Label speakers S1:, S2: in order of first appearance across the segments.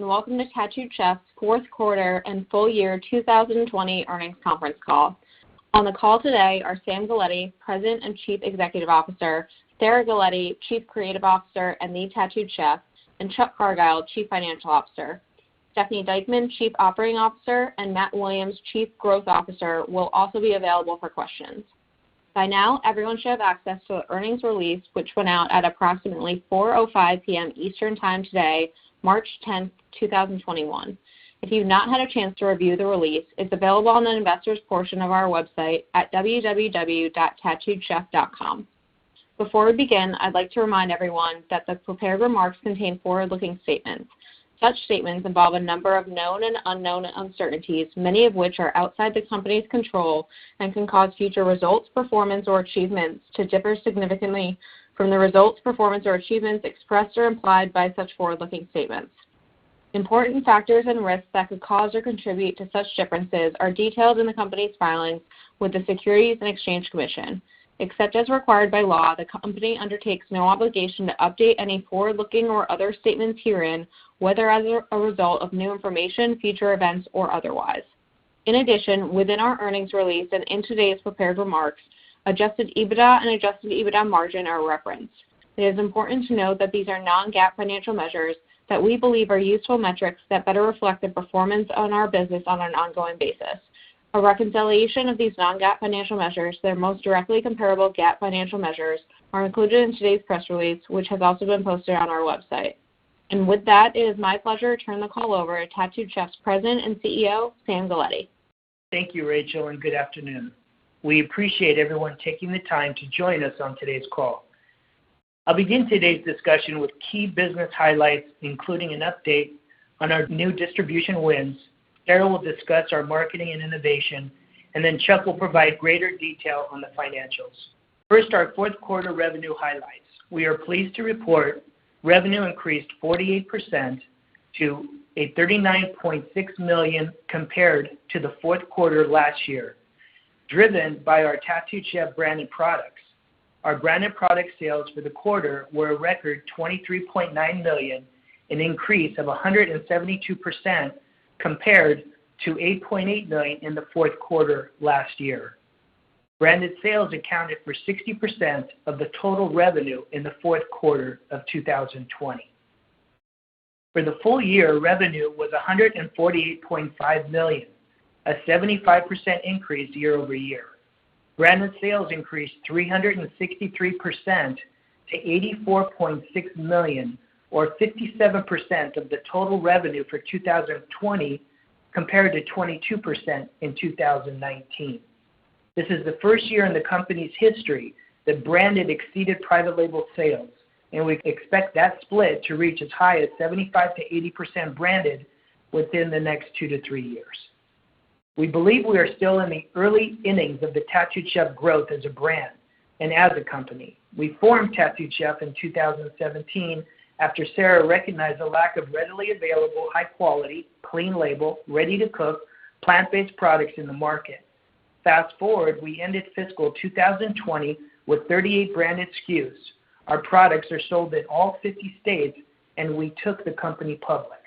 S1: and welcome to Tattooed Chef's fourth quarter and full year 2020 earnings conference call. On the call today are Sam Galletti, President and Chief Executive Officer, Sarah Galletti, Chief Creative Officer and the Tattooed Chef, and Chuck Cargile, Chief Financial Officer. Stephanie Dykman, Chief Operating Officer, and Matt Williams, Chief Growth Officer, will also be available for questions. By now, everyone should have access to the earnings release, which went out at approximately 4:05 p.m. Eastern Time today, March 10, 2021. If you've not had a chance to review the release, it's available on the investors portion of our website at www.tattooedchef.com. Before we begin, I'd like to remind everyone that the prepared remarks contain forward-looking statements. Such statements involve a number of known and unknown uncertainties, many of which are outside the company's control and can cause future results, performance, or achievements to differ significantly from the results, performance, or achievements expressed or implied by such forward-looking statements. Important factors and risks that could cause or contribute to such differences are detailed in the company's filings with the Securities and Exchange Commission. Except as required by law, the company undertakes no obligation to update any forward-looking or other statements herein, whether as a result of new information, future events, or otherwise. In addition, within our earnings release and in today's prepared remarks, Adjusted EBITDA and Adjusted EBITDA margin are referenced. It is important to note that these are non-GAAP financial measures that we believe are useful metrics that better reflect the performance on our business on an ongoing basis. A reconciliation of these non-GAAP financial measures to their most directly comparable GAAP financial measures are included in today's press release, which has also been posted on our website. And with that, it is my pleasure to turn the call over to Tattooed Chef's President and CEO, Sam Galletti.
S2: Thank you, Rachel, and good afternoon. We appreciate everyone taking the time to join us on today's call. I'll begin today's discussion with key business highlights, including an update on our new distribution wins. Sarah will discuss our marketing and innovation, and then Chuck will provide greater detail on the financials. First, our fourth quarter revenue highlights. We are pleased to report revenue increased 48% to $39.6 million compared to the fourth quarter last year, driven by our Tattooed Chef branded products. Our branded product sales for the quarter were a record $23.9 million, an increase of 172% compared to $8.8 million in the fourth quarter last year. Branded sales accounted for 60% of the total revenue in the fourth quarter of 2020. For the full year, revenue was $148.5 million, a 75% increase year over year. Branded sales increased 363% to $84.6 million, or 57% of the total revenue for 2020 compared to 22% in 2019. This is the first year in the company's history that branded exceeded private label sales, and we expect that split to reach as high as 75 to 80% branded within the next 2 to 3 years. We believe we are still in the early innings of the Tattooed Chef growth as a brand and as a company. We formed Tattooed Chef in 2017 after Sarah recognized the lack of readily available, high-quality, clean label, ready-to-cook, plant-based products in the market. Fast forward, we ended fiscal 2020 with 38 branded SKUs. Our products are sold in all 50 states, and we took the company public.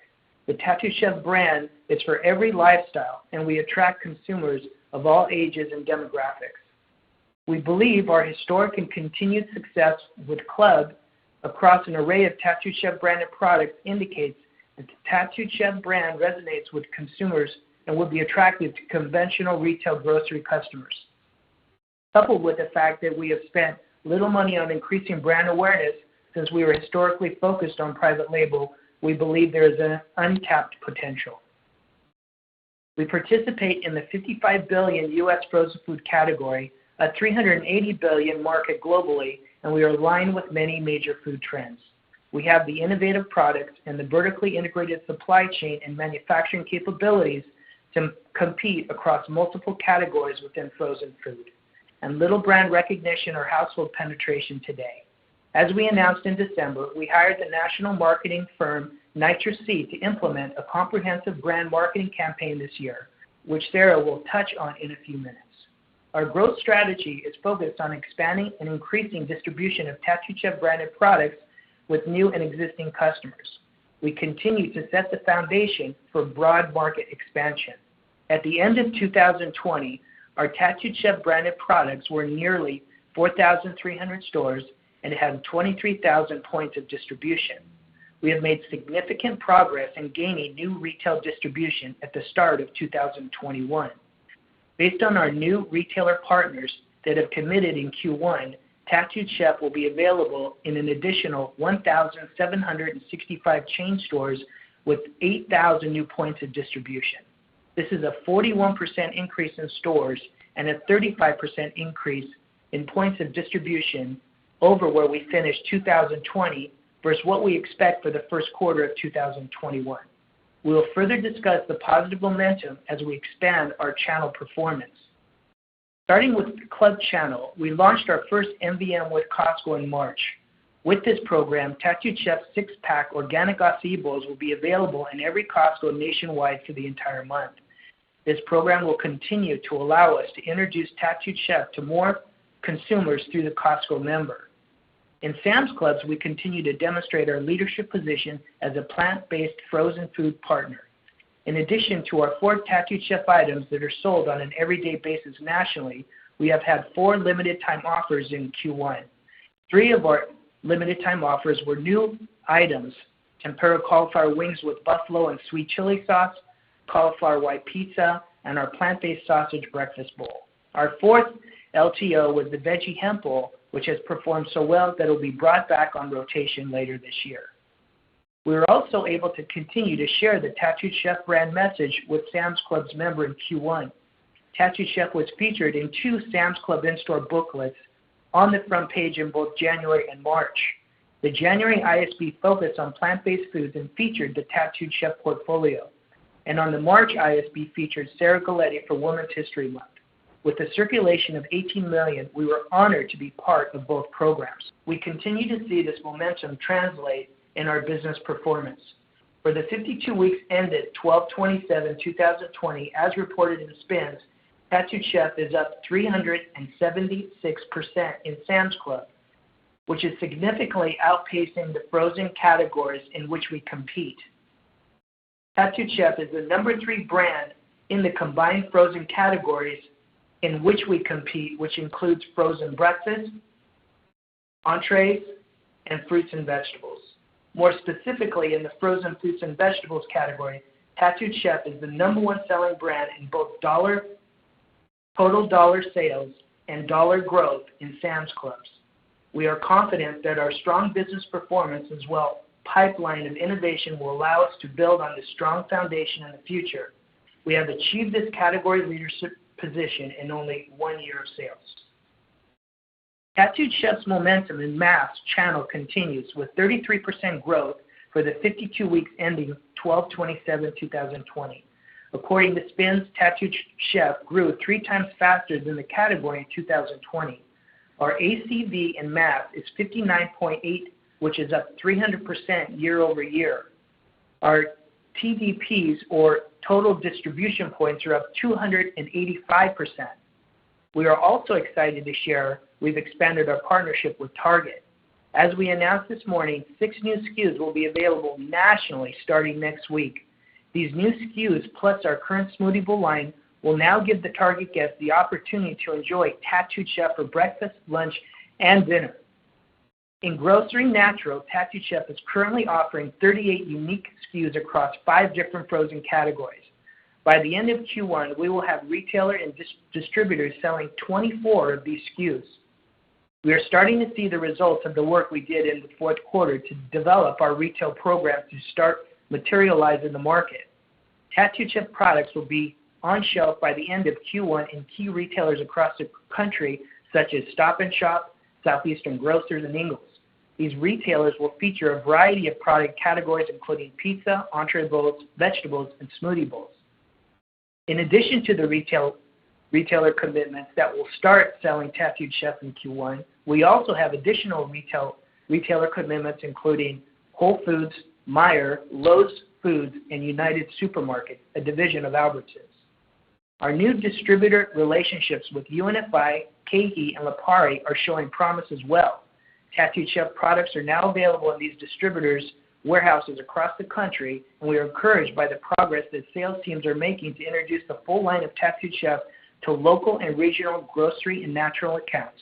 S2: The Tattooed Chef brand is for every lifestyle, and we attract consumers of all ages and demographics. We believe our historic and continued success with Club across an array of Tattooed Chef branded products indicates that the Tattooed Chef brand resonates with consumers and would be attractive to conventional retail grocery customers. Coupled with the fact that we have spent little money on increasing brand awareness since we were historically focused on private label, we believe there is an untapped potential. We participate in the $55 billion U.S. frozen food category, a $380 billion market globally, and we are aligned with many major food trends. We have the innovative products and the vertically integrated supply chain and manufacturing capabilities to compete across multiple categories within frozen food, and little brand recognition or household penetration today. As we announced in December, we hired the national marketing firm Nitrous Sea to implement a comprehensive brand marketing campaign this year, which Sarah will touch on in a few minutes. Our growth strategy is focused on expanding and increasing distribution of Tattooed Chef branded products with new and existing customers. we continue to set the foundation for broad market expansion. At the end of 2020, our Tattooed Chef branded products were nearly 4,300 stores and had 23,000 points of distribution. We have made significant progress in gaining new retail distribution at the start of 2021. Based on our new retailer partners that have committed in Q1, Tattooed Chef will be available in an additional 1,765 chain stores with 8,000 new points of distribution. This is a 41% increase in stores and a 35% increase in points of distribution over where we finished 2020 versus what we expect for the first quarter of 2021. We will further discuss the positive momentum as we expand our channel performance. Starting with the club channel, we launched our first MVM with Costco in March. With this program, Tattooed Chef 6-pack organic acai bowls will be available in every Costco nationwide for the entire month. This program will continue to allow us to introduce Tattooed Chef to more consumers through the Costco member. In Sam's Clubs, we continue to demonstrate our leadership position as a plant-based frozen food partner. In addition to our 4 Tattooed Chef items that are sold on an everyday basis nationally, we have had 4 limited time offers in Q1. 3 of our limited time offers were new items: tempura cauliflower wings with buffalo and sweet chili sauce, cauliflower white pizza, and our plant-based sausage breakfast bowl. Our 4th LTO was the veggie hemp bowl, which has performed so well that it will be brought back on rotation later this year. We were also able to continue to share the Tattooed Chef brand message with Sam's Club's member in Q1. Tattooed Chef was featured in 2 Sam's Club in-store booklets on the front page in both January and March. The January ISB focused on plant-based foods and featured the Tattooed Chef portfolio. And on the March ISB featured Sarah Galletti for Women's History Month. With a circulation of 18 million, we were honored to be part of both programs. We continue to see this momentum translate in our business performance. For the 52 weeks ended 12/27/2020, as reported in SPINS, Tattooed Chef is up 376% in Sam's Club, which is significantly outpacing the frozen categories in which we compete. Tattooed Chef is the number 3 brand in the combined frozen categories in which we compete, which includes frozen breakfast, entrees, and fruits and vegetables. More specifically, in the frozen fruits and vegetables category, Tattooed Chef is the number 1 selling brand in both total dollar sales and dollar growth in Sam's Clubs. We are confident that our strong business performance as well pipeline of innovation will allow us to build on this strong foundation in the future. We have achieved this category leadership position in only 1 year of sales. Tattooed Chef's momentum in mass channel continues with 33% growth for the 52 weeks ending 12/27/2020. According to SPINS, Tattooed Chef grew 3 times faster than the category in 2020. Our ACV in mass is 59.8, which is up 300% year over year. Our TDPs, or total distribution points, are up 285%. We are also excited to share we've expanded our partnership with Target. As we announced this morning, 6 new SKUs will be available nationally starting next week. These new SKUs, plus our current smoothie bowl line, will now give the Target guest the opportunity to enjoy Tattooed Chef for breakfast, lunch, and dinner. In grocery natural, Tattooed Chef is currently offering 38 unique SKUs across 5 different frozen categories. By the end of Q1, we will have retailer and distributors selling 24 of these SKUs. We are starting to see the results of the work we did in the 4th quarter to develop our retail program to start materialize in the market. Tattooed Chef products will be on shelf by the end of Q1 in key retailers across the country, such as Stop & Shop, Southeastern Grocers, and Ingles. These retailers will feature a variety of product categories, including pizza, entree bowls, vegetables, and smoothie bowls. In addition to the retailer commitments that will start selling Tattooed Chef in Q1, we also have additional retailer commitments, including Whole Foods, Meijer, Lowe's Foods, and United Supermarket, a division of Albertsons. Our new distributor relationships with UNFI, KeHE, and Lapari are showing promise as well. Tattooed Chef products are now available in these distributors warehouses across the country, and we are encouraged by the progress that sales teams are making to introduce the full line of Tattooed Chef to local and regional grocery and natural accounts.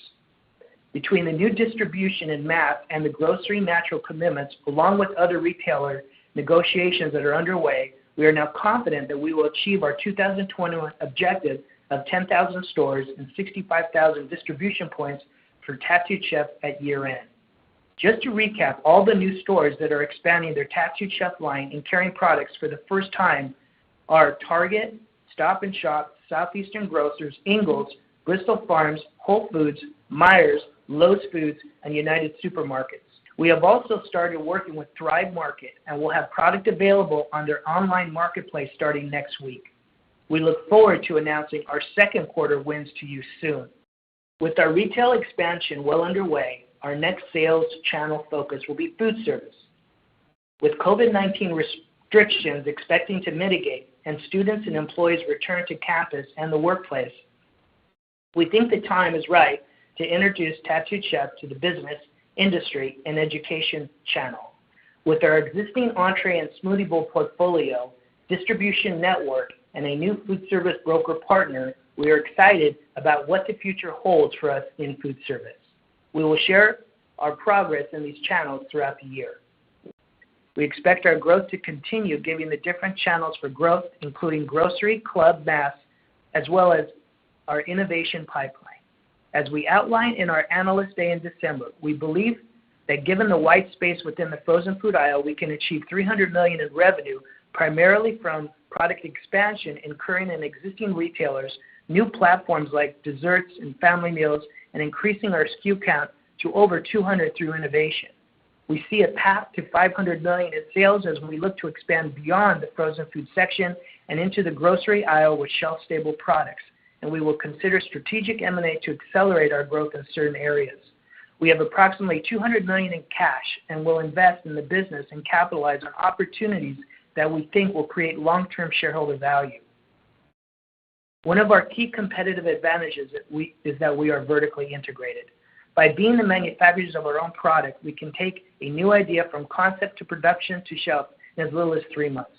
S2: Between the new distribution in mass and the grocery natural commitments, along with other retailer negotiations that are underway, we are now confident that we will achieve our 2021 objective of 10,000 stores and 65,000 distribution points for Tattooed Chef at year end. Just to recap, all the new stores that are expanding their Tattooed Chef line and carrying products for the first time are Target, Stop & Shop, Southeastern Grocers, Ingles, Bristol Farms, Whole Foods, Myers, Lowe's Foods, and United Supermarkets. We have also started working with Thrive Market and will have product available on their online marketplace starting next week. We look forward to announcing our second quarter wins to you soon. With our retail expansion well underway, our next sales channel focus will be food service. With COVID-19 restrictions expecting to mitigate and students and employees return to campus and the workplace, we think the time is right to introduce Tattooed Chef to the business, industry, and education channel. With our existing entree and smoothie bowl portfolio, distribution network, and a new food service broker partner, we are excited about what the future holds for us in food service. We will share our progress in these channels throughout the year. We expect our growth to continue given the different channels for growth, including grocery, club, mass, as well as our innovation pipeline. As we outlined in our Analyst Day in December, we believe that given the white space within the frozen food aisle, we can achieve $300 million in revenue, primarily from product expansion in current and existing retailers, new platforms like desserts and family meals, and increasing our SKU count to over 200 through innovation. We see a path to $500 million in sales as we look to expand beyond the frozen food section and into the grocery aisle with shelf-stable products, and we will consider strategic M&A to accelerate our growth in certain areas. We have approximately $200 million in cash and will invest in the business and capitalize on opportunities that we think will create long-term shareholder value. One of our key competitive advantages is that we are vertically integrated. By being the manufacturers of our own product, we can take a new idea from concept to production to shelf in as little as 3 months.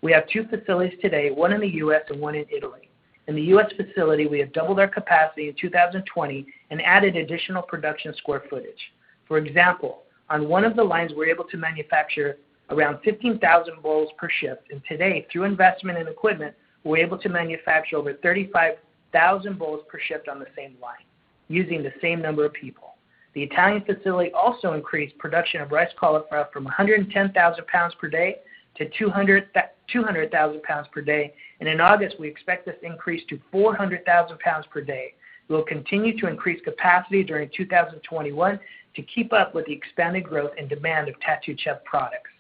S2: We have 2 facilities today, one in the U.S. and one in Italy. In the U.S. facility, we have doubled our capacity in 2020 and added additional production square footage. For example, on one of the lines, we're able to manufacture around 15,000 bowls per shift, and today, through investment in equipment, we're able to manufacture over 35,000 bowls per shift on the same line, using the same number of people. The Italian facility also increased production of rice cauliflower from 110,000 pounds per day to 200,000 pounds per day, and in August, we expect this increase to 400,000 pounds per day. We will continue to increase capacity during 2021 to keep up with the expanded growth and demand of Tattooed Chef products.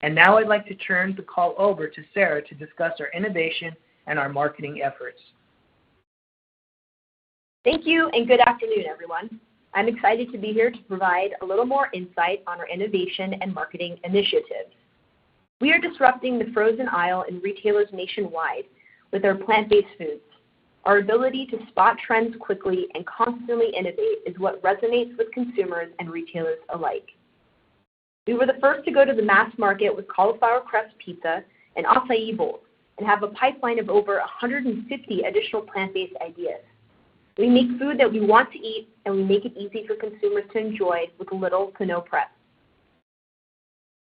S2: And now I'd like to turn the call over to Sarah to discuss our innovation and our marketing efforts.
S3: Thank you, and good afternoon, everyone. I'm excited to be here to provide a little more insight on our innovation and marketing initiatives. We are disrupting the frozen aisle in retailers nationwide with our plant-based foods. Our ability to spot trends quickly and constantly innovate is what resonates with consumers and retailers alike. We were the first to go to the mass market with cauliflower crust pizza and acai bowls and have a pipeline of over 150 additional plant-based ideas. We make food that we want to eat, and we make it easy for consumers to enjoy with little to no prep.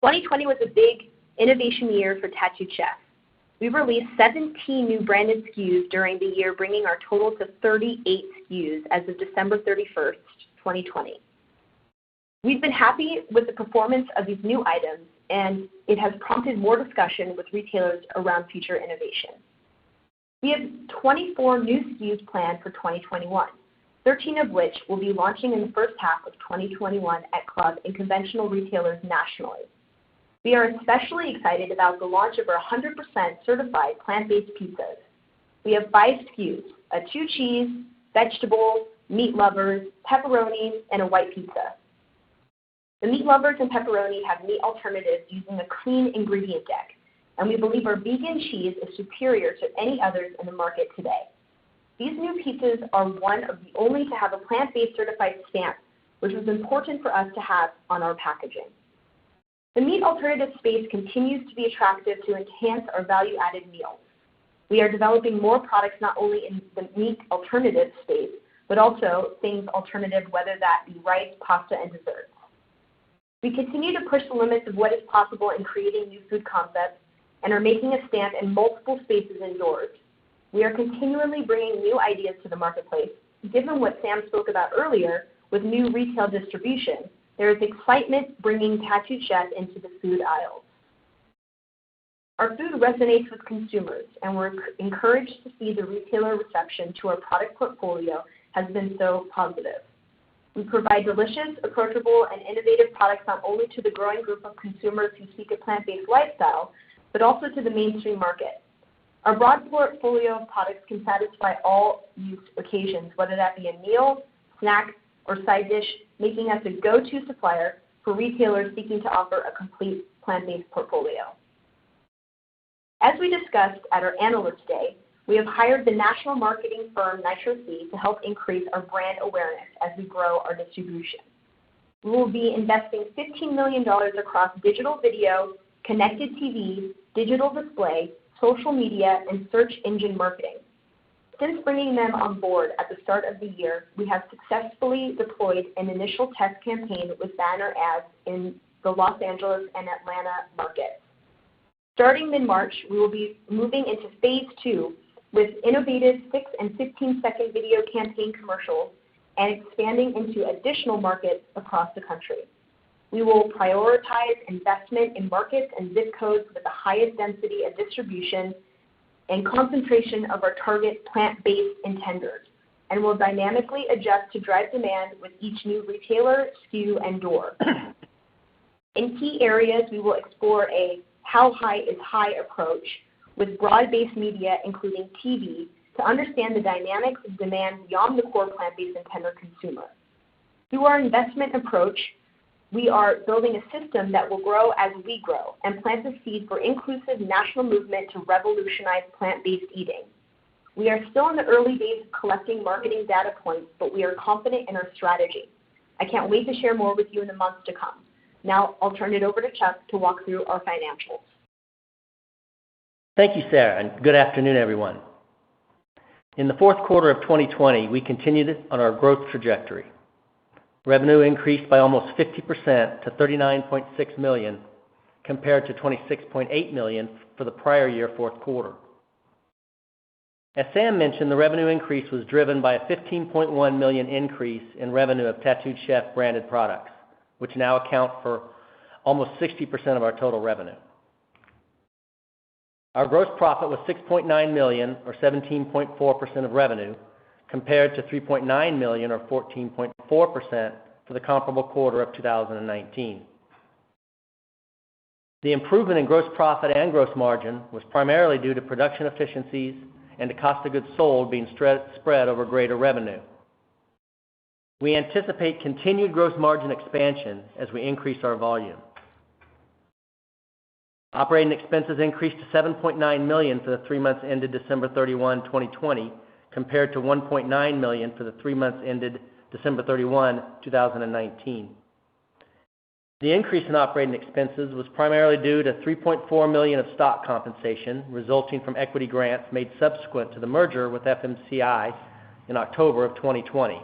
S3: 2020 was a big innovation year for Tattooed Chef. We released 17 new branded SKUs during the year, bringing our total to 38 SKUs as of December 31st, 2020. We've been happy with the performance of these new items, and it has prompted more discussion with retailers around future innovation. We have 24 new SKUs planned for 2021, 13 of which will be launching in the first half of 2021 at club and conventional retailers nationally. We are especially excited about the launch of our 100% certified plant-based pizzas. We have 5 SKUs, a 2-cheese, vegetable, meat lovers, pepperoni, and a white pizza. The meat lovers and pepperoni have meat alternatives using a clean ingredient deck, and we believe our vegan cheese is superior to any others in the market today. These new pizzas are one of the only to have a plant-based certified stamp, which was important for us to have on our packaging. The meat alternative space continues to be attractive to enhance our value-added meals. We are developing more products not only in the meat alternative space, but also things alternative, whether that be rice, pasta, and desserts. We continue to push the limits of what is possible in creating new food concepts and are making a stand in multiple spaces indoors. We are continually bringing new ideas to the marketplace. Given what Sam spoke about earlier with new retail distribution, there is excitement bringing Tattooed Chef into the food aisles. Our food resonates with consumers, and we're encouraged to see the retailer reception to our product portfolio has been so positive. We provide delicious, approachable, and innovative products not only to the growing group of consumers who seek a plant-based lifestyle, but also to the mainstream market. Our broad portfolio of products can satisfy all use occasions, whether that be a meal, snack, or side dish, making us a go-to supplier for retailers seeking to offer a complete plant-based portfolio. As we discussed at our Analyst Day, we have hired the national marketing firm Nitro C to help increase our brand awareness as we grow our distribution. We will be investing $15 million across digital video, connected TV, digital display, social media, and search engine marketing. Since bringing them on board at the start of the year, we have successfully deployed an initial test campaign with banner ads in the Los Angeles and Atlanta markets. Starting mid-March, we will be moving into phase 2 with innovative 6 and 15-second video campaign commercials and expanding into additional markets across the country. We will prioritize investment in markets and zip codes with the highest density of distribution and concentration of our target plant-based intenders, and will dynamically adjust to drive demand with each new retailer, SKU, and door. In key areas, we will explore a how high is high approach with broad-based media, including TV, to understand the dynamics of demand beyond the core plant-based intender consumer. Through our investment approach, we are building a system that will grow as we grow and plant the seed for inclusive national movement to revolutionize plant-based eating. We are still in the early days of collecting marketing data points, but we are confident in our strategy. I can't wait to share more with you in the months to come. Now I'll turn it over to Chuck to walk through our financials.
S4: Thank you, Sarah, and good afternoon, everyone. In the fourth quarter of 2020, we continued on our growth trajectory. Revenue increased by almost 50% to $39.6 million, compared to $26.8 million for the prior year fourth quarter. As Sam mentioned, the revenue increase was driven by a $15.1 million increase in revenue of Tattooed Chef branded products, which now account for almost 60% of our total revenue. Our gross profit was $6.9 million, or 17.4% of revenue, compared to $3.9 million, or 14.4% for the comparable quarter of 2019. The improvement in gross profit and gross margin was primarily due to production efficiencies and the cost of goods sold being spread over greater revenue. We anticipate continued gross margin expansion as we increase our volume. Operating expenses increased to $7.9 million for the 3 months ended December 31, 2020, compared to $1.9 million for the 3 months ended December 31, 2019. The increase in operating expenses was primarily due to $3.4 million of stock compensation resulting from equity grants made subsequent to the merger with FMCI in October of 2020.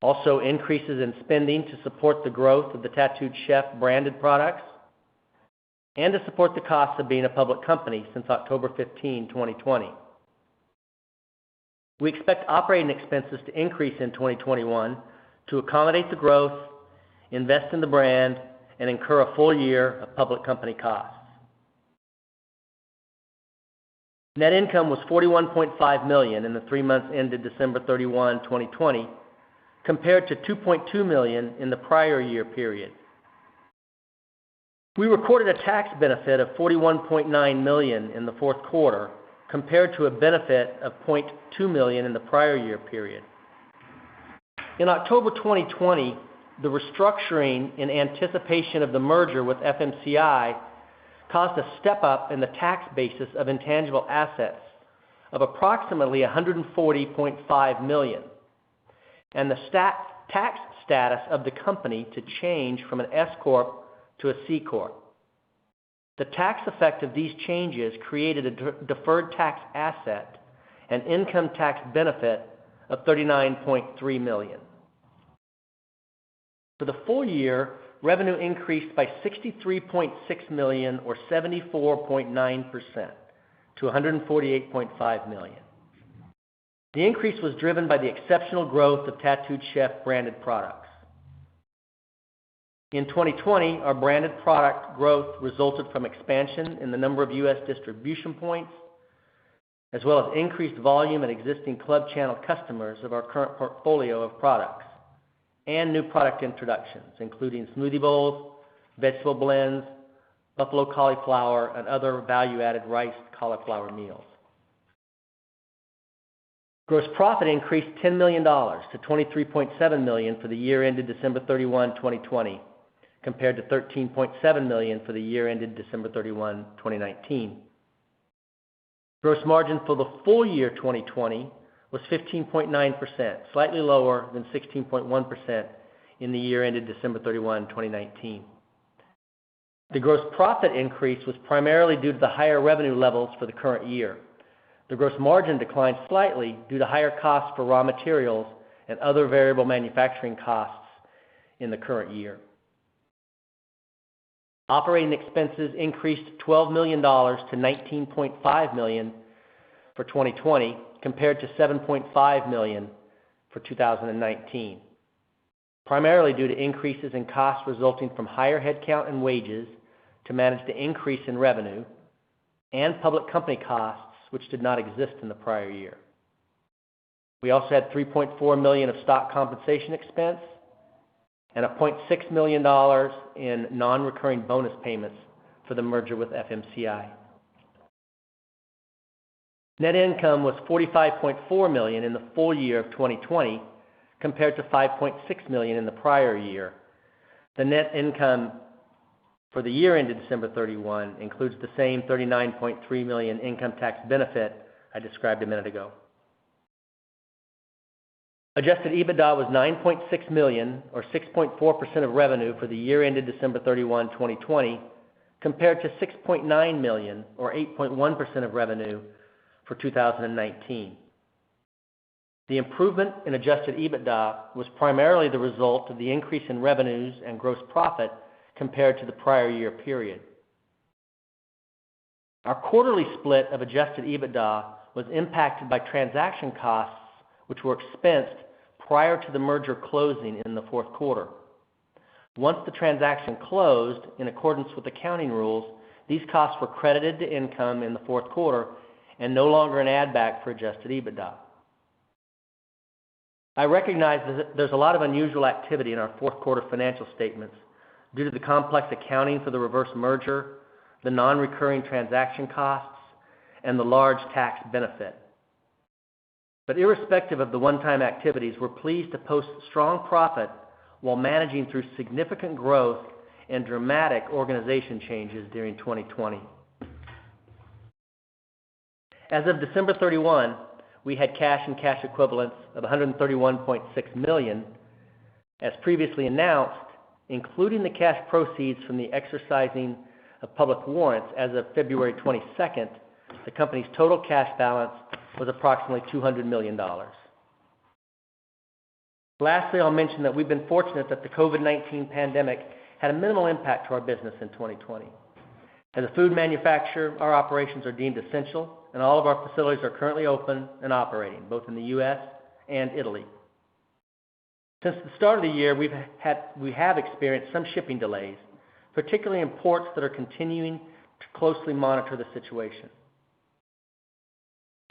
S4: Also, increases in spending to support the growth of the Tattooed Chef branded products and to support the costs of being a public company since October 15, 2020. We expect operating expenses to increase in 2021 to accommodate the growth, invest in the brand, and incur a full year of public company costs. Net income was $41.5 million in the 3 months ended December 31, 2020, compared to $2.2 million in the prior year period. We recorded a tax benefit of $41.9 million in the fourth quarter, compared to a benefit of $0.2 million in the prior year period. In October 2020, the restructuring in anticipation of the merger with FMCI caused a step up in the tax basis of intangible assets of approximately $140.5 million, and the tax status of the company to change from an S-Corp to a C Corp. The tax effect of these changes created a deferred tax asset and income tax benefit of $39.3 million. For the full year, revenue increased by $63.6 million or 74.9% to $148.5 million. The increase was driven by the exceptional growth of Tattooed Chef branded products. In 2020, our branded product growth resulted from expansion in the number of U.S. distribution points, as well as increased volume at existing club channel customers of our current portfolio of products, and new product introductions, including smoothie bowls, vegetable blends, buffalo cauliflower, and other value-added riced cauliflower meals. Gross profit increased $10 million to $23.7 million for the year ended December 31, 2020, compared to $13.7 million for the year ended December 31, 2019. Gross margin for the full year 2020 was 15.9%, slightly lower than 16.1% in the year ended December 31, 2019. The gross profit increase was primarily due to the higher revenue levels for the current year. The gross margin declined slightly due to higher costs for raw materials and other variable manufacturing costs in the current year. Operating expenses increased $12 million to $19.5 million for 2020 compared to $7.5 million for 2019, primarily due to increases in costs resulting from higher headcount and wages to manage the increase in revenue and public company costs, which did not exist in the prior year. We also had $3.4 million of stock compensation expense and a $0.6 million in non-recurring bonus payments for the merger with FMCI. Net income was $45.4 million in the full year of 2020 compared to $5.6 million in the prior year. The net income for the year ended December 31 includes the same $39.3 million income tax benefit I described a minute ago. Adjusted EBITDA was $9.6 million, or 6.4% of revenue for the year ended December 31, 2020, compared to $6.9 million, or 8.1% of revenue for 2019. The improvement in adjusted EBITDA was primarily the result of the increase in revenues and gross profit compared to the prior year period. Our quarterly split of adjusted EBITDA was impacted by transaction costs which were expensed prior to the merger closing in the fourth quarter. Once the transaction closed, in accordance with accounting rules, these costs were credited to income in the fourth quarter and no longer an add-back for adjusted EBITDA. I recognize that there's a lot of unusual activity in our fourth quarter financial statements due to the complex accounting for the reverse merger, the non-recurring transaction costs, and the large tax benefit. But irrespective of the one-time activities, we're pleased to post strong profit while managing through significant growth and dramatic organization changes during 2020. As of December 31, we had cash and cash equivalents of $131.6 million. As previously announced, including the cash proceeds from the exercising of public warrants as of February 22nd, the company's total cash balance was approximately $200 million. Lastly, I'll mention that we've been fortunate that the COVID-19 pandemic had a minimal impact to our business in 2020. As a food manufacturer, our operations are deemed essential, and all of our facilities are currently open and operating, both in the U.S. and Italy. Since the start of the year, we have experienced some shipping delays, particularly in ports that are continuing to closely monitor the situation.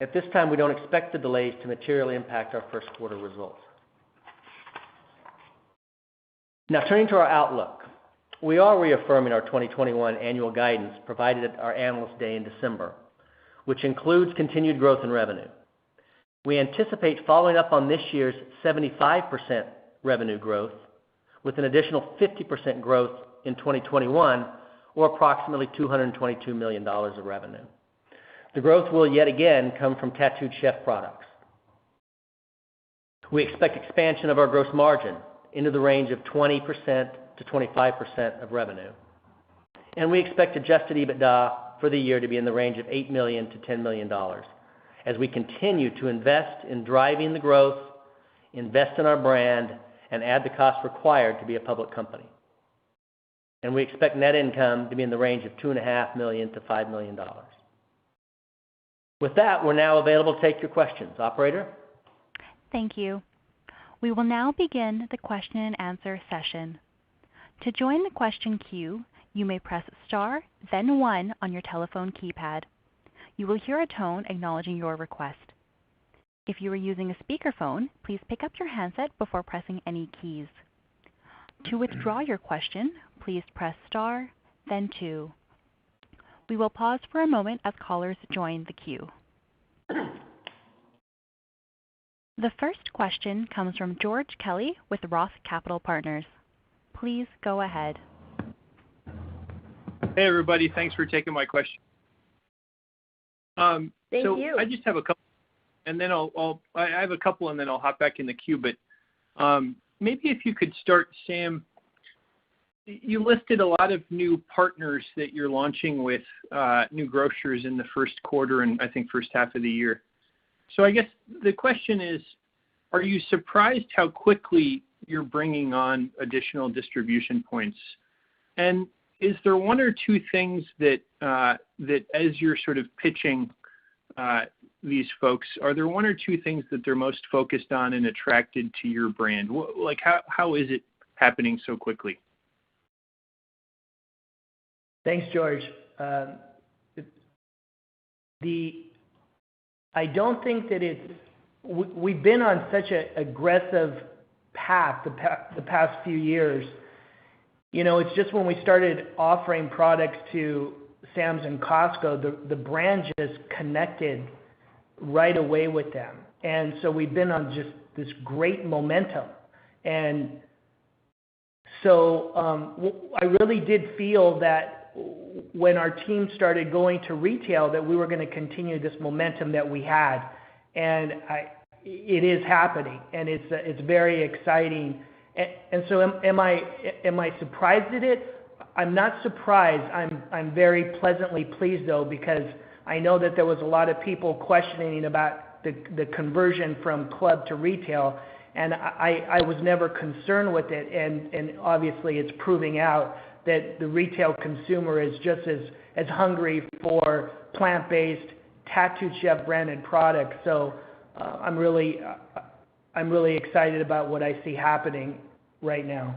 S4: At this time, we don't expect the delays to materially impact our first quarter results. Now, turning to our outlook. We are reaffirming our 2021 annual guidance provided at our Analyst Day in December, which includes continued growth in revenue. We anticipate following up on this year's 75% revenue growth with an additional 50% growth in 2021, or approximately $222 million of revenue. The growth will yet again come from Tattooed Chef products. We expect expansion of our gross margin into the range of 20% to 25% of revenue. and we expect adjusted EBITDA for the year to be in the range of $8 million to $10 million as we continue to invest in driving the growth, invest in our brand, and add the costs required to be a public company. And we expect net income to be in the range of $2.5 million to $5 million. With that, we're now available to take your questions. Operator?
S5: Thank you. We will now begin the question and answer session. To join the question queue, you may press star, then 1 on your telephone keypad. You will hear a tone acknowledging your request. If you are using a speakerphone, please pick up your handset before pressing any keys. To withdraw your question, please press star, then 2. We will pause for a moment as callers join the queue. The first question comes from George Kelly with Roth Capital Partners. Please go ahead.
S6: Hey, everybody. Thanks for taking my question.
S3: Thank you.
S6: I just have a couple, and then I have a couple, and then I'll hop back in the queue. But maybe if you could start, Sam. You listed a lot of new partners that you're launching with new grocers in the first quarter and I think first half of the year. So I guess the question is, are you surprised how quickly you're bringing on additional distribution points? And is there one or two things that as you're sort of pitching these folks, are there one or two things that they're most focused on and attracted to your brand? Like how is it happening so quickly?
S2: Thanks, George. I don't think that we've been on such an aggressive path the past few years. You know, it's just when we started offering products to Sam's and Costco, the brand just connected right away with them. And so we've been on just this great momentum. And so I really did feel that when our team started going to retail that we were going to continue this momentum that we had. And it is happening, and it's very exciting. And so am I surprised at it? I'm not surprised. I'm very pleasantly pleased, though, because I know that there was a lot of people questioning about the conversion from club to retail, and I was never concerned with it. And obviously it's proving out that the retail consumer is just as hungry for plant-based Tattooed Chef branded products. So I'm really excited about what I see happening right now.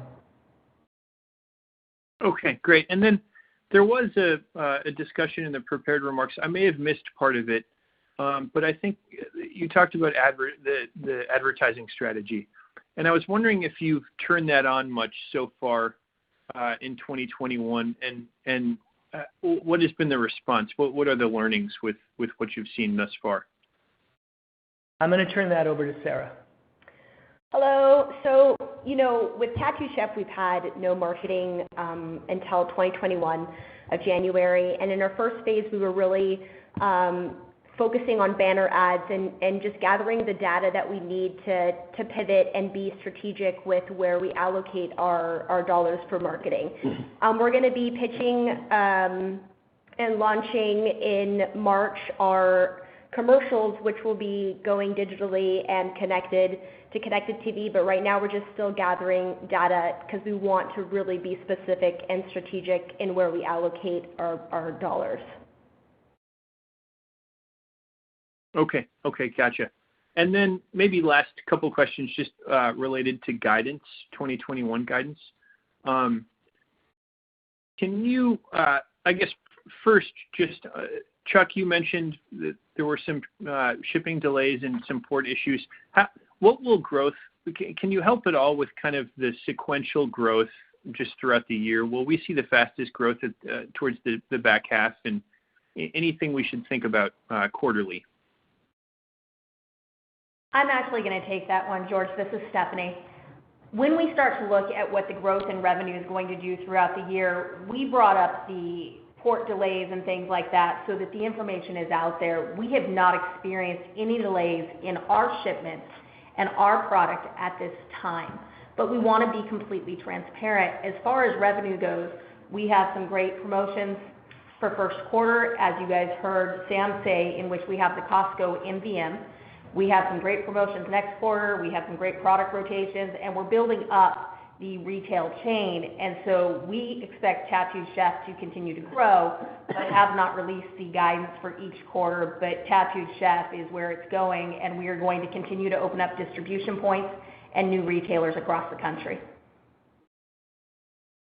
S6: Okay, great. And then there was a discussion in the prepared remarks. I may have missed part of it, but I think you talked about the advertising strategy. And I was wondering if you've turned that on much so far in 2021, and what has been the response? What are the learnings with what you've seen thus far?
S2: I'm going to turn that over to Sarah.
S3: Hello. So, with Tattooed Chef, we've had no marketing until 2021 of January. And in our first phase, we were really focusing on banner ads and just gathering the data that we need to pivot and be strategic with where we allocate our dollars for marketing. We're going to be pitching and launching in March our commercials, which will be going digitally and connected to Connected TV, but right now we're just still gathering data because we want to really be specific and strategic in where we allocate our dollars.
S6: Okay, gotcha. And then maybe last couple questions just related to guidance, 2021 guidance. Can you, I guess, first just, Chuck, you mentioned that there were some shipping delays and some port issues. What will growth, can you help at all with kind of the sequential growth just throughout the year? Will we see the fastest growth towards the back half, and anything we should think about quarterly?
S7: I'm actually going to take that one, George. This is Stephanie. When we start to look at what the growth in revenue is going to do throughout the year, we brought up the port delays and things like that so that the information is out there. We have not experienced any delays in our shipments and our product at this time, but we want to be completely transparent. As far as revenue goes, We have some great promotions for first quarter, as you guys heard Sam say, in which we have the Costco MVM. We have some great promotions next quarter. We have some great product rotations, and we're building up the retail chain. And so we expect Tattooed Chef to continue to grow, but have not released the guidance for each quarter. But Tattooed Chef is where it's going, and we are going to continue to open up distribution points and new retailers across the country.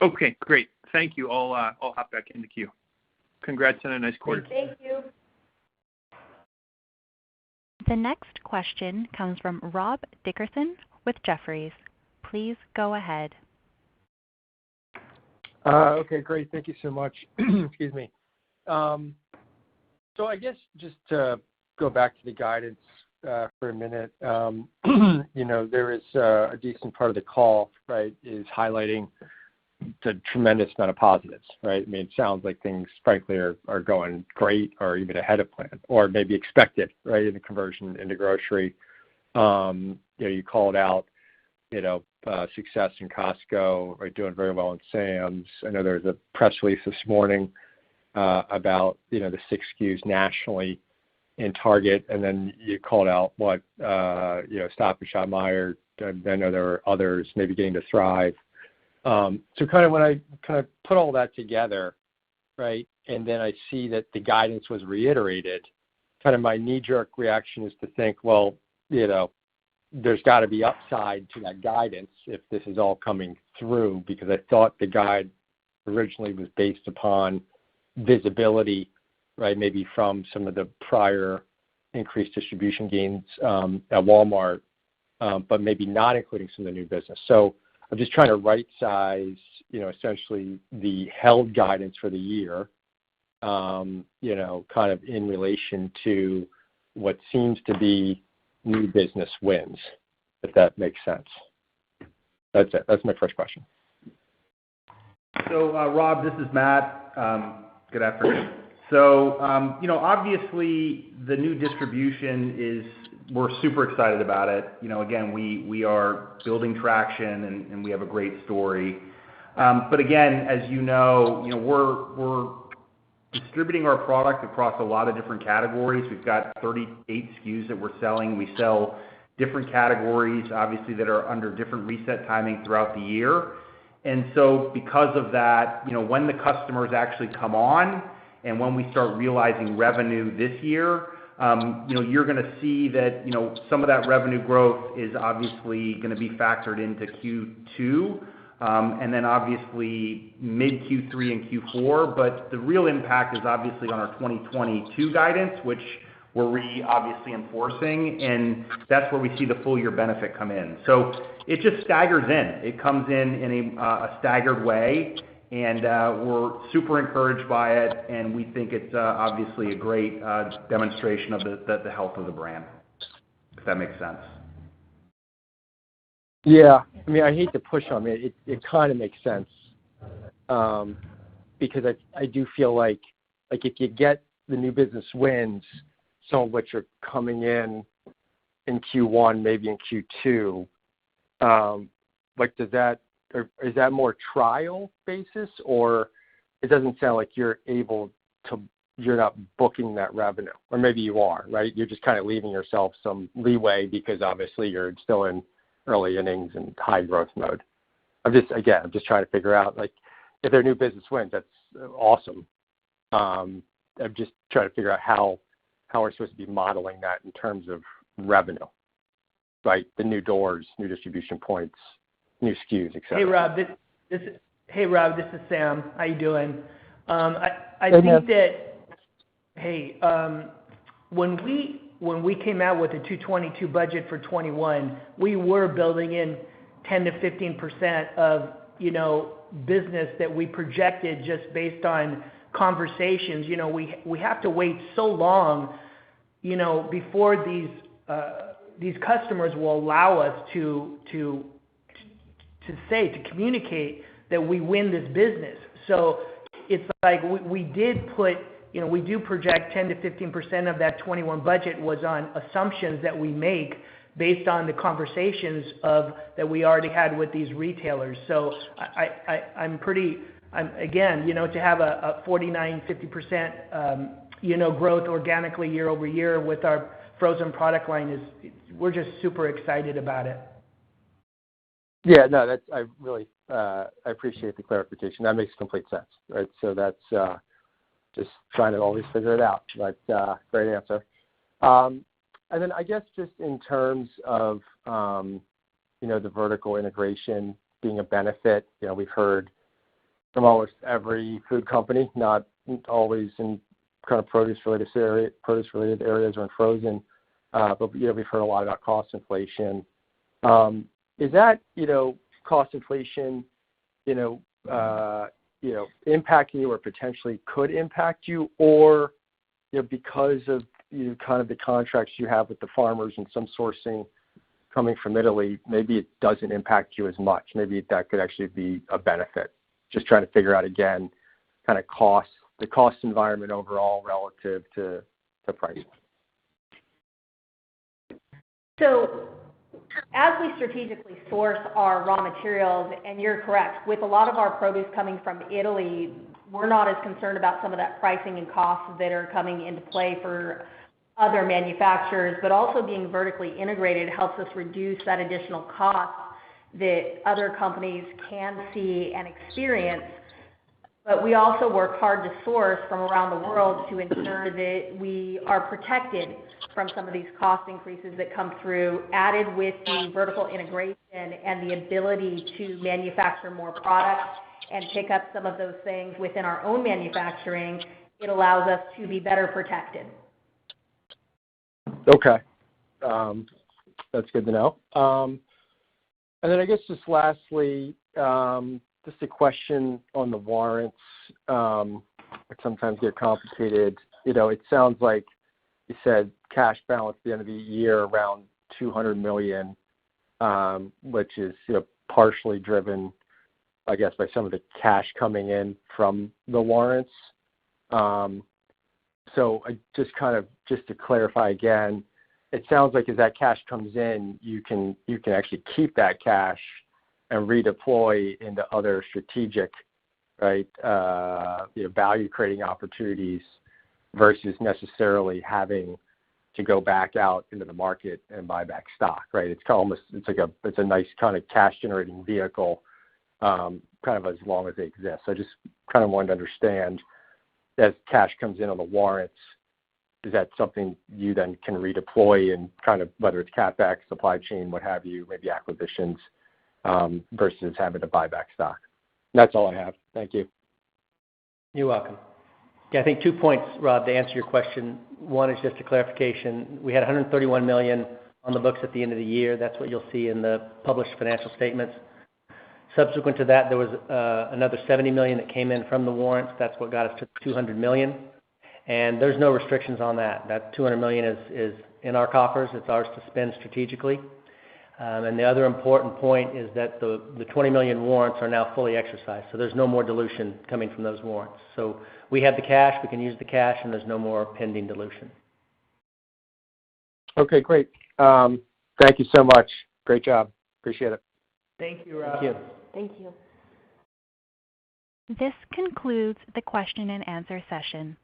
S6: Okay, great. Thank you. I'll hop back in the queue. Congrats on a nice quarter.
S7: Thank you.
S5: The next question comes from Rob Dickerson with Jefferies. Please go ahead.
S8: Okay, great. Thank you so much. Excuse me. So I guess just to go back to the guidance for a minute, there is a decent part of the call, right, is highlighting the tremendous amount of positives, right? I mean, it sounds like things, frankly, are going great or even ahead of plan or maybe expected, right, in the conversion into grocery. You called out, success in Costco, right, doing very well in Sam's. I know there was a press release this morning about, the 6 SKUs nationally in Target, and then you called out Stop and Shop Meijer. I know there were others maybe getting to Thrive. So kind of when I kind of put all that together, right, and then I see that the guidance was reiterated, kind of my knee-jerk reaction is to think, well, there's got to be upside to that guidance if this is all coming through, because I thought the guide originally was based upon visibility, right, maybe from some of the prior increased distribution gains at Walmart, but maybe not including some of the new business. So I'm just trying to right-size, essentially the held guidance for the year, kind of in relation to what seems to be new business wins, if that makes sense. That's it. That's my first question.
S9: So, Rob, this is Matt. Good afternoon. So, obviously the new distribution we're super excited about it. Again, we are building traction and we have a great story. But again, as we're distributing our product across a lot of different categories. We've got 38 SKUs that we're selling. We sell different categories, obviously, that are under different reset timing throughout the year. And so because of that, when the customers actually come on and when we start realizing revenue this year, you're going to see that, some of that revenue growth is obviously going to be factored into Q2, and then obviously mid Q3 and Q4. But the real impact is obviously on our 2022 guidance, which we're obviously enforcing, and that's where we see the full year benefit come in. So it just staggers in. It comes in a staggered way, and we're super encouraged by it, and we think it's obviously a great demonstration of the health of the brand, if that makes sense.
S8: Yeah, I mean, I hate to push on it. It kind of makes sense, because I do feel like if you get the new business wins, some of which are coming in Q1, maybe in Q2, is that more trial basis, or it doesn't sound like you're not booking that revenue, or maybe you are, right? You're just kind of leaving yourself some leeway because obviously you're still in early innings and high growth mode. I'm just trying to figure out, if they're new business wins, that's awesome. I'm just trying to figure out how we're supposed to be modeling that in terms of revenue, right? The new doors, new distribution points, new SKUs, et cetera.
S2: Hey, Rob, this is Sam. How you doing? When we came out with the 222 budget for 21, we were building in 10 to 15% of, business that we projected just based on conversations. We have to wait so long, before these customers will allow us to communicate that we win this business. So it's like we did put, we do project 10 to 15% of that 21 budget was on assumptions that we make based on the conversations that we already had with these retailers. So I'm pretty Again, to have a 49, 50%, growth organically year over year with our frozen product line we're just super excited about it.
S8: Yeah, no, I really appreciate the clarification. That makes complete sense, right? So that's just trying to always figure it out, but great answer. And then I guess just in terms of, the vertical integration being a benefit, we've heard from almost every food company, not always in kind of produce-related areas or in frozen, but we've heard a lot about cost inflation. Is that, cost inflation, impacting you or potentially could impact you, or, because of kind of the contracts you have with the farmers and some sourcing coming from Italy, maybe it doesn't impact you as much. Maybe that could actually be a benefit. Just trying to figure out again, kind of the cost environment overall relative to price.
S7: So as we strategically source our raw materials, and you're correct, with a lot of our produce coming from Italy, we're not as concerned about some of that pricing and costs that are coming into play for other manufacturers, but also being vertically integrated helps us reduce that additional cost that other companies can see and experience. But we also work hard to source from around the world to ensure that we are protected from some of these cost increases that come through, added with the vertical integration and the ability to manufacture more products and pick up some of those things within our own manufacturing. It allows us to be better protected.
S8: Okay. That's good to know. And then I guess just lastly, just a question on the warrants, which sometimes get complicated. It sounds like you said cash balance at the end of the year around $200 million, which is partially driven, I guess, by some of the cash coming in from the warrants. So just to clarify again, it sounds like as that cash comes in, you can actually keep that cash and redeploy into other strategic, right, value creating opportunities versus necessarily having to go back out into the market and buy back stock, right? It's a nice kind of cash generating vehicle, kind of as long as they exist. So I just kind of wanted to understand, as cash comes in on the warrants, is that something you then can redeploy in kind of whether it's CapEx, supply chain, what have you, maybe acquisitions, versus having to buy back stock? And that's all I have. Thank you.
S4: You're welcome. Yeah, I think 2 points, Rob, to answer your question. One is just a clarification. We had $131 million on the books at the end of the year. That's what you'll see in the published financial statements. Subsequent to that, there was another $70 million that came in from the warrants. That's what got us to $200 million. And there's no restrictions on that. That $200 million is in our coffers. It's ours to spend strategically. And the other important point is that the 20 million warrants are now fully exercised. So there's no more dilution coming from those warrants. So we have the cash, we can use the cash, and there's no more pending dilution.
S8: Okay, great. Thank you so much. Great job. Appreciate it.
S2: Thank you, Rob.
S4: Thank you.
S3: Thank you.
S5: This concludes the question and answer session.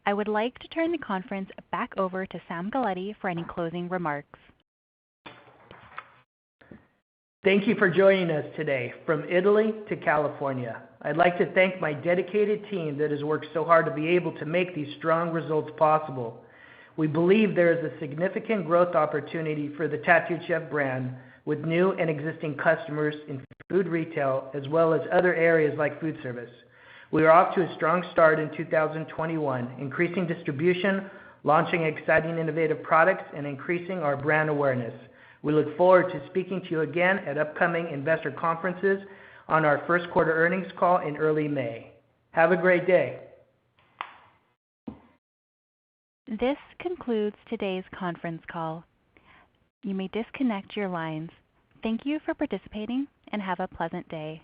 S5: I would like to turn the conference back over to Sam Galletti for any closing remarks.
S2: Thank you for joining us today from Italy to California. I'd like to thank my dedicated team that has worked so hard to be able to make these strong results possible. We believe there is a significant growth opportunity for the Tattooed Chef brand with new and existing customers in food retail as well as other areas like food service. We are off to a strong start in 2021, increasing distribution, launching exciting innovative products, and increasing our brand awareness. We look forward to speaking to you again at upcoming investor conferences on our first quarter earnings call in early May. Have a great day.
S5: This concludes today's conference call. You may disconnect your lines. Thank you for participating and have a pleasant day.